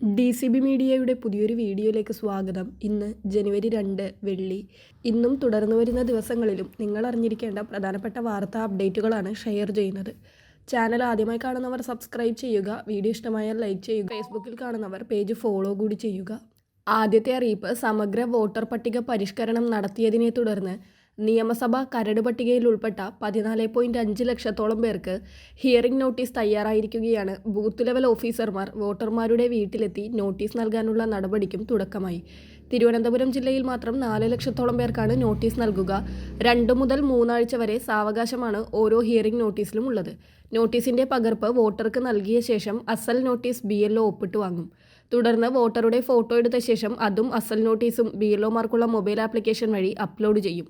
DCB മീഡിയയുടെ പുതിയൊരു വീഡിയോയിലേക്ക് സ്വാഗതം. ഇന്ന് ജനുവരി 2 വെള്ളി. ഇന്നും തുടർന്നു വരുന്ന ദിവസങ്ങളിലും നിങ്ങൾ അറിഞ്ഞിരിക്കേണ്ട പ്രധാനപ്പെട്ട വാർത്താ അപ്ഡേറ്റുകളാണ് ഷെയർ ചെയ്യുന്നത്. ചാനൽ ആദ്യമായി കാണുന്നവർ സബ്സ്ക്രൈബ് ചെയ്യുക, വീഡിയോ ഇഷ്ടമായാൽ ലൈക്ക് ചെയ്യുക, ഫേസ്ബുക്കിൽ കാണുന്നവർ പേജ് ഫോളോ കൂടി ചെയ്യുക. ആദ്യത്തെ അറിയിപ്പ്, സമഗ്ര വോട്ടർ പട്ടിക പരിഷ്കരണം നടത്തിയതിനെ തുടർന്ന് നിയമസഭാ കരട് പട്ടികയിൽ ഉൾപ്പെട്ട 14.5 ലക്ഷത്തോളം പേർക്ക് ഹിയറിംഗ് നോട്ടീസ് തയ്യാറായിരിക്കുകയാണ്. ബൂത്ത് ലെവൽ ഓഫീസർമാർ വോട്ടർമാരുടെ വീട്ടിലെത്തി നോട്ടീസ് നൽകാനുള്ള നടപടിക്കും തുടക്കമായി. തിരുവനന്തപുരം ജില്ലയിൽ മാത്രം 4 ലക്ഷത്തോളം പേർക്കാണ് നോട്ടീസ് നൽകുക. 2 മുതൽ 3 ആഴ്ച വരെ സാവകാശമാണ് ഓരോ ഹിയറിംഗ് നോട്ടീസിലും ഉള്ളത്. നോട്ടീസിന്റെ പകർപ്പ് വോട്ടർക്ക് നൽകിയ ശേഷം അസൽ നോട്ടീസ് BLO ഒപ്പിട്ട് വാങ്ങും. തുടർന്ന് വോട്ടറുടെ ഫോട്ടോ എടുത്ത ശേഷം അതും അസൽ നോട്ടീസും BLOമാർക്കുള്ള മൊബൈൽ ആപ്ലിക്കേഷൻ വഴി അപ്ലോഡ് ചെയ്യും.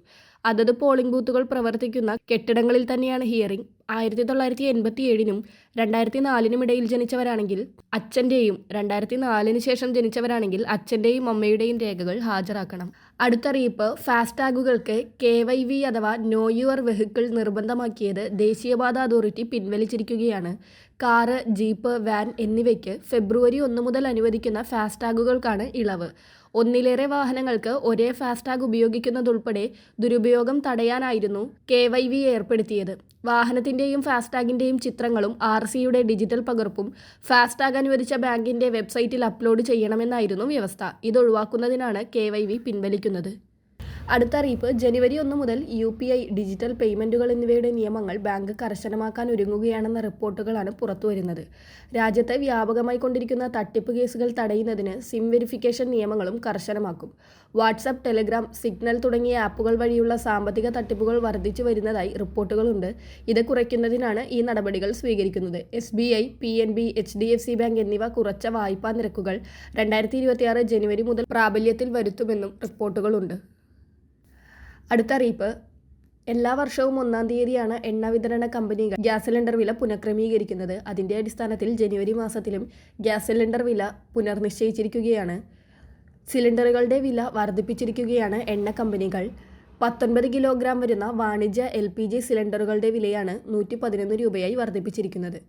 അതത് പോളിംഗ് ബൂത്തുകൾ പ്രവർത്തിക്കുന്ന കെട്ടിടങ്ങളിൽ തന്നെയാണ് ഹിയറിംഗ്. 1987-നും 2004-നും ഇടയിൽ ജനിച്ചവരാണെങ്കിൽ അച്ഛൻ്റെയും 2004-ന് ശേഷം ജനിച്ചവരാണെങ്കിൽ അച്ഛൻ്റെയും അമ്മയുടെയും രേഖകൾ ഹാജരാക്കണം. അടുത്തറിയിപ്പ്, ഫാസ്ടാഗുകൾക്ക് KYV അഥവാ നോ യുവർ വെഹിക്കിൾ നിർബന്ധമാക്കിയത് ദേശീയപാത അതോറിറ്റി പിൻവലിച്ചിരിക്കുകയാണ്. കാറ്, ജീപ്പ്, വാൻ എന്നിവയ്ക്ക് ഫെബ്രുവരി 1 മുതൽ അനുവദിക്കുന്ന ഫാസ്ടാഗുകൾക്കാണ് ഇളവ്. ഒന്നിലേറെ വാഹനങ്ങൾക്ക് ഒരേ ഫാസ്ടാഗ് ഉപയോഗിക്കുന്നതുൾപ്പെടെ ദുരുപയോഗം തടയാനായിരുന്നു KYV ഏർപ്പെടുത്തിയത്. വാഹനത്തിൻ്റെയും ഫാസ്ടാഗിൻ്റെയും ചിത്രങ്ങളും RCയുടെ ഡിജിറ്റൽ പകർപ്പും ഫാസ്ടാഗ് അനുവദിച്ച ബാങ്കിൻ്റെ വെബ്സൈറ്റിൽ അപ്ലോഡ് ചെയ്യണമെന്നായിരുന്നു വ്യവസ്ഥ. ഇതൊഴിവാക്കുന്നതിനാണ് KYV പിൻവലിക്കുന്നത്. അടുത്ത അറിയിപ്പ്, ജനുവരി 1 മുതൽ UPI, ഡിജിറ്റൽ പേയ്മെൻറ്റുകൾ എന്നിവയുടെ നിയമങ്ങൾ ബാങ്ക് കർശനമാക്കാൻ ഒരുങ്ങുകയാണെന്ന റിപ്പോർട്ടുകളാണ് പുറത്തുവരുന്നത്. രാജ്യത്ത് വ്യാപകമായി കൊണ്ടിരിക്കുന്ന തട്ടിപ്പ് കേസുകൾ തടയുന്നതിന് സിം വെരിഫിക്കേഷൻ നിയമങ്ങളും കർശനമാക്കും. വാട്സാപ്പ്, ടെലഗ്രാം, സിഗ്നൽ തുടങ്ങിയ ആപ്പുകൾ വഴിയുള്ള സാമ്പത്തിക തട്ടിപ്പുകൾ വർദ്ധിച്ചു വരുന്നതായി റിപ്പോർട്ടുകളുണ്ട്. ഇത് കുറയ്ക്കുന്നതിനാണ് ഈ നടപടികൾ സ്വീകരിക്കുന്നത്. SBI, PNB, HDFC ബാങ്ക് എന്നിവ കുറച്ച വായ്പാ നിരക്കുകൾ 2026 ജനുവരി മുതൽ പ്രാബല്യത്തിൽ വരുത്തുമെന്നും റിപ്പോർട്ടുകളുണ്ട്. അടുത്ത അറിയിപ്പ്, എല്ലാ വർഷവും 1-ാം തീയതിയാണ് എണ്ണ വിതരണ കമ്പനികൾ ഗ്യാസ് സിലിണ്ടർ വില പുനഃക്രമീകരിക്കുന്നത്. അതിൻ്റെ അടിസ്ഥാനത്തിൽ ജനുവരി മാസത്തിലും ഗ്യാസ് സിലിണ്ടർ വില പുനർനിശ്ചയിച്ചിരിക്കുകയാണ്. സിലിണ്ടറുകളുടെ വില വർദ്ധിപ്പിച്ചിരിക്കുകയാണ് എണ്ണ കമ്പനികൾ. 19 കിലോഗ്രാം വരുന്ന വാണിജ്യ LPG സിലിണ്ടറുകളുടെ വിലയാണ് 111 രൂപയായി വർദ്ധിപ്പിച്ചിരിക്കുന്നത്.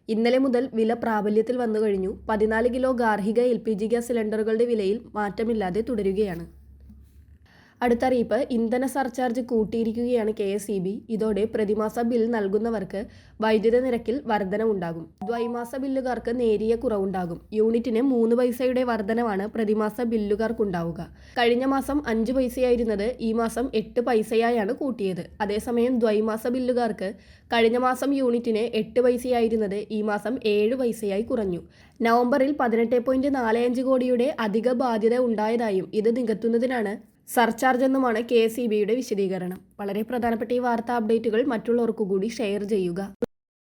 ഇന്നലെ മുതൽ വില പ്രാബല്യത്തിൽ വന്നു കഴിഞ്ഞു. 14 കിലോ ഗാർഹിക LPG ഗ്യാസ് സിലിണ്ടറുകളുടെ വിലയിൽ മാറ്റമില്ലാതെ തുടരുകയാണ്. അടുത്തറിയിപ്പ്, ഇന്ധന സർചാർജ് കൂട്ടിയിരിക്കുകയാണ് KSEB. ഇതോടെ പ്രതിമാസ ബിൽ നൽകുന്നവർക്ക് വൈദ്യുത നിരക്കിൽ വർധനവുണ്ടാകും. ദ്വൈമാസ ബില്ലുകാർക്ക് നേരിയ കുറവുണ്ടാകും. യൂണിറ്റിന് 3 പൈസയുടെ വർധനവാണ് പ്രതിമാസ ബില്ലുകാർക്കുണ്ടാവുക. കഴിഞ്ഞ മാസം 5 പൈസയായിരുന്നത് ഈ മാസം 8 പൈസയായാണ് കൂട്ടിയത്. അതേസമയം ദ്വൈമാസ ബില്ലുകാർക്ക് കഴിഞ്ഞ മാസം യൂണിറ്റിന് 8 പൈസയായിരുന്നത് ഈ മാസം 7 പൈസയായി കുറഞ്ഞു. നവംബറിൽ 18.45 കോടിയുടെ അധിക ബാധ്യത ഉണ്ടായതായും ഇത് നികത്തുന്നതിനാണ് സർചാർജ് എന്നുമാണ് KSEBയുടെ വിശദീകരണം. വളരെ പ്രധാനപ്പെട്ട ഈ വാർത്താ അപ്ഡേറ്റുകൾ മറ്റുള്ളവർക്കു കൂടി ഷെയർ ചെയ്യുക.